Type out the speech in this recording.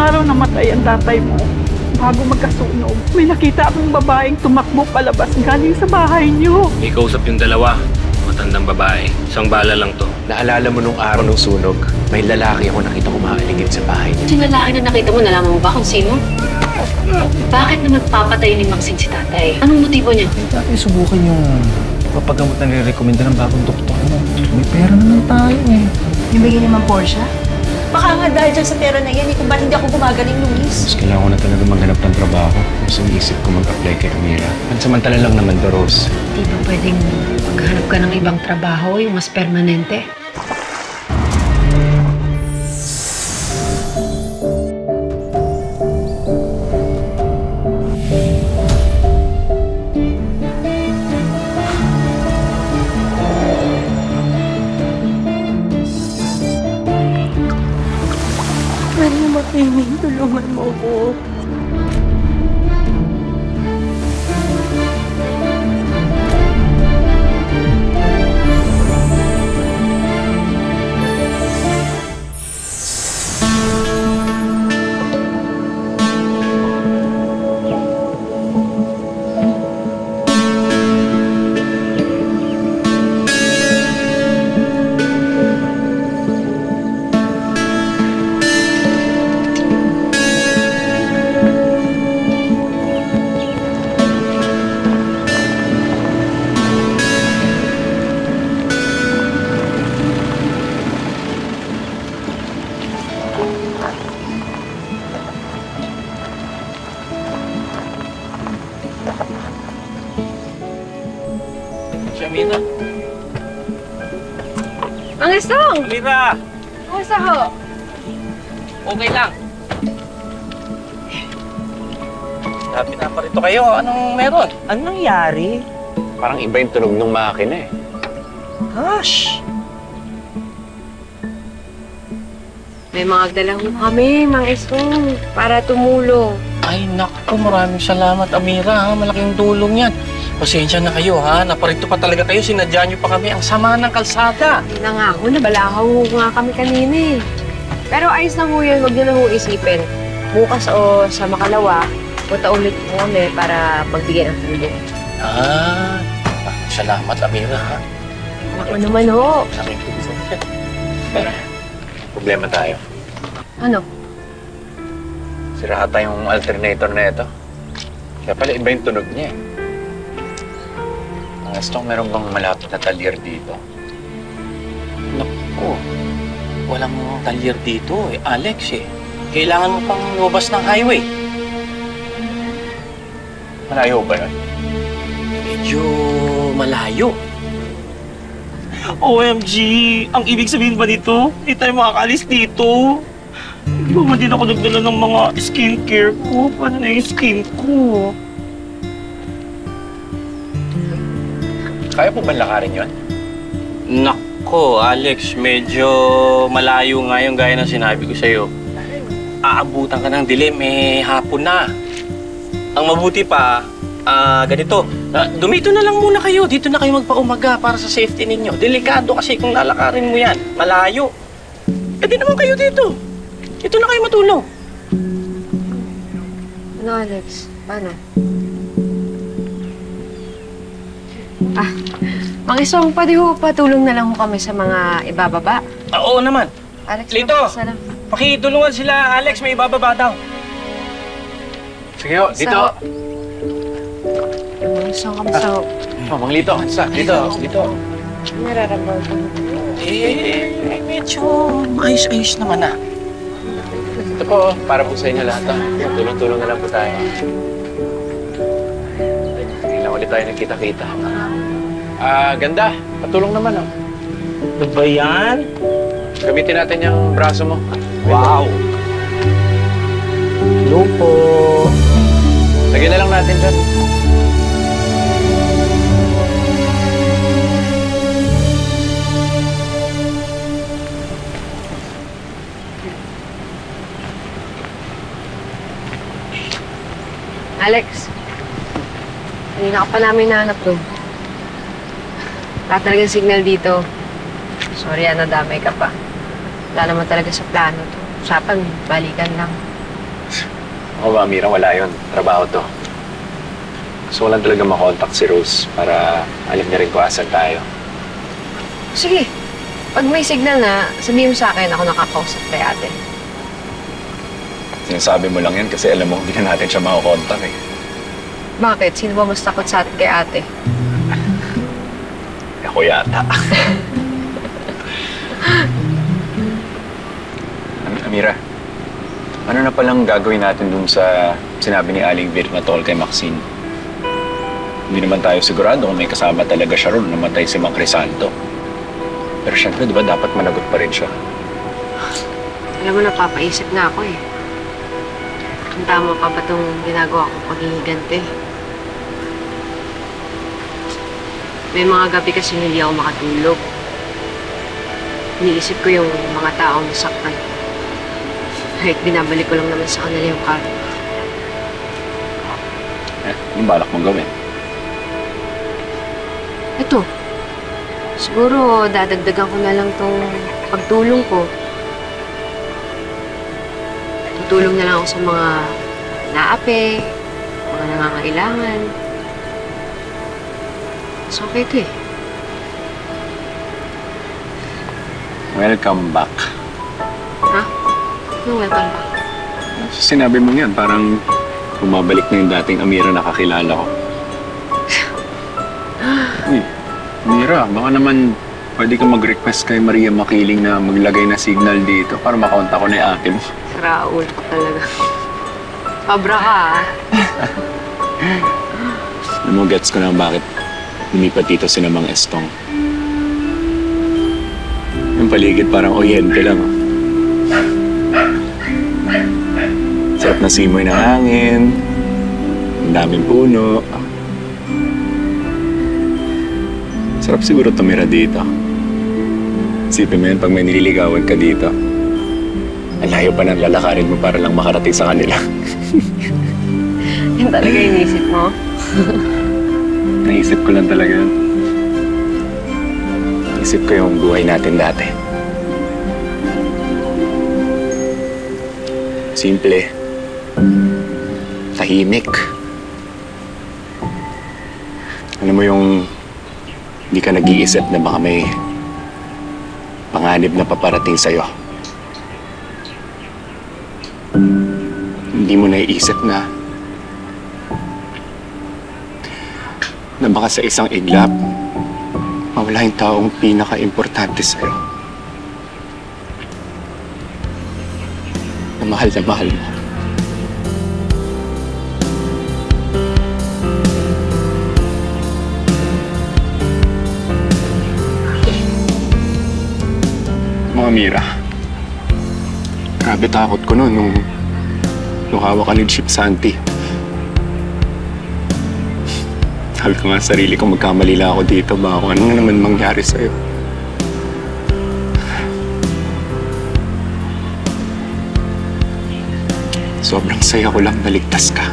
araw namatay ang tatay mo, bago magkasunog, may nakita akong babaeng tumakbo palabas galing sa bahay niyo. May kausap yung dalawa, matandang babae. Isang bala lang to. Naalala mo nung araw ng sunog, may lalaki ako nakita kumaalingin sa bahay niya. Yung lalaki na nakita mo, nalaman mo ba kung sino? Bakit naman papatay ni Maxine si tatay? Anong motibo niya? Dati subukan yung papagamot na nire-recommenda ng bagong doktor mo. May pera naman tayo eh. Yung bigyan naman Porsche? Baka nga dahil dyan sa pera na yan, kung ba't hindi ako gumagaling, Luis? Mas kailangan ko na talaga maghanap ng trabaho. Mas iniisip ko mag-apply kay Amira. Pansamantala lang naman to, Rose. Di ba pwedeng maghanap ka ng ibang trabaho, yung mas permanente? Pwede mo makinig, tulungan mo ko. Amira. Mang Estong! Amira! Kumusta ho? Okay lang. Sabi na pa rito kayo. Anong meron? Anong nangyari? Parang iba yung tunog ng makina eh. Gosh! May mga dala ho kami, Mang Estong, para tumulong. Ay, naku. Maraming salamat, Amira. Malaking tulong yan. Pasensya na kayo, ha? Naparito pa talaga kayo. Sinadya niyo pa kami. Ang sama ng kalsada. Hindi na nga ako, nabalahaw nga kami kanina eh. Pero ayos na ho yun, huwag niyo na ho isipin. Bukas o sa Makalawa, punta ulit po kami para magbigay ng tulong. Ah, salamat, Amira, ha? Ako naman ho. Malaking tulong yan. Problema tayo. Ano? Sira ata yung alternator na ito. Kaya pala iba yung tunog niya eh. Gusto meron bang malapit na talyer dito? Naku, walang talyer dito eh. Alex eh. Kailangan mo pang lumabas ng highway. Malayo ba yun? Medyo malayo. OMG! Ang ibig sabihin ba dito? Hindi tayo makakalis dito. Hindi ba din ako nagdala ng mga skincare ko? Paano na yung skin ko? Kaya po ba lakarin yun? Nako, Alex, medyo malayo nga yung gaya ng sinabi ko sa'yo. Aabutan ka ng dilim, eh, hapon na. Ang mabuti pa, ganito, dumito na lang muna kayo. Dito na kayo magpaumaga para sa safety ninyo. Delikado kasi kung lalakarin mo yan, malayo. Eh, di naman kayo dito. Dito na kayo matulog. Ano, Alex? Paano? Mang Estong, pwede ho patulong na lang ho kami sa mga ibababa. Oo naman. Alex, Lito! lang. Pakitulungan sila, Alex. May ibababa daw. Sige ho, dito. Mang Estong, kamusta ho? Mang Lito, dito. Nararamdaman ko. Medyo ayos-ayos naman ah. Ito po, para po sa inyo lahat. Tulong-tulong na lang po tayo. Hindi lang ulit tayo nagkita-kita. Ganda. Patulong naman, oh. Ano ba yan? Gamitin natin yung braso mo. Wow! Hello po! Lagyan na lang natin dyan. Alex, kanina ka pa namin nahanap doon. Wala talagang signal dito. Sorry, nadamay ka pa. Wala naman talaga sa plano to. Usapan, balikan lang. Ako ba, Amira, wala yun. Trabaho to. Gusto ko lang talaga makontakt si Rose para alam niya rin kung asan tayo. Sige. Pag may signal na, sabihin mo sa akin ako nakakausap kay ate. Sinasabi mo lang yan kasi alam mo hindi na natin siya makakontak eh. Bakit? Sino ba mas takot sa atin kay ate? Ako yata. Amira, ano na palang gagawin natin dun sa sinabi ni Aling Vir na tol kay Maxine? Hindi naman tayo sigurado kung may kasama talaga siya ron namatay si Mang Crisanto. Pero syempre, di ba dapat managot pa rin siya? Alam mo, napapaisip na ako eh. Kung tama pa ba itong ginagawa kong paghihiganti? May mga gabi kasi hindi ako makatulog. Iniisip ko yung mga taong nasaktan. Kahit binabalik ko lang naman sa kanila yung karma. Anong balak mong gawin? Ito. Siguro, dadagdagan ko na lang tong pagtulong ko. Tutulong na lang ako sa mga naape, mga nangangailangan. So, okay ito eh. Welcome back. Ha? Yung welcome back. Sinabi mo yan, parang bumabalik na yung dating Amira na kakilala ko. Uy, Amira, baka naman pwede ka mag-request kay Maria Makiling na maglagay na signal dito para makontak ko na yung ate mo. Raul ka talaga. Pabra ka ah. Alam mo, gets ko na bakit lumipat dito si Namang Estong. Yung paligid parang oyente lang. Oh. Sarap na simoy ng hangin. Ang daming puno. Sarap siguro tumira dito. Isipin mo yun pag may nililigawan ka dito. Ang layo pa ng lalakarin mo para lang makarating sa kanila. Yan talaga inisip mo. Naisip ko lang talaga yun. Naisip ko yung buhay natin dati. Simple. Tahimik. Alam mo yung hindi ka nag-iisip na baka may panganib na paparating sa'yo. Hindi mo naiisip na baka sa isang iglap, mawala yung taong pinaka-importante sa'yo. Na mahal mo. Mga Mira, grabe takot ko noon nung hawak ka ni Chip Santi. Sabi ko nga sa sarili ko, magkamali lang ako dito. Baka kung ano naman mangyari sa'yo. Sobrang saya ko lang naligtas ka.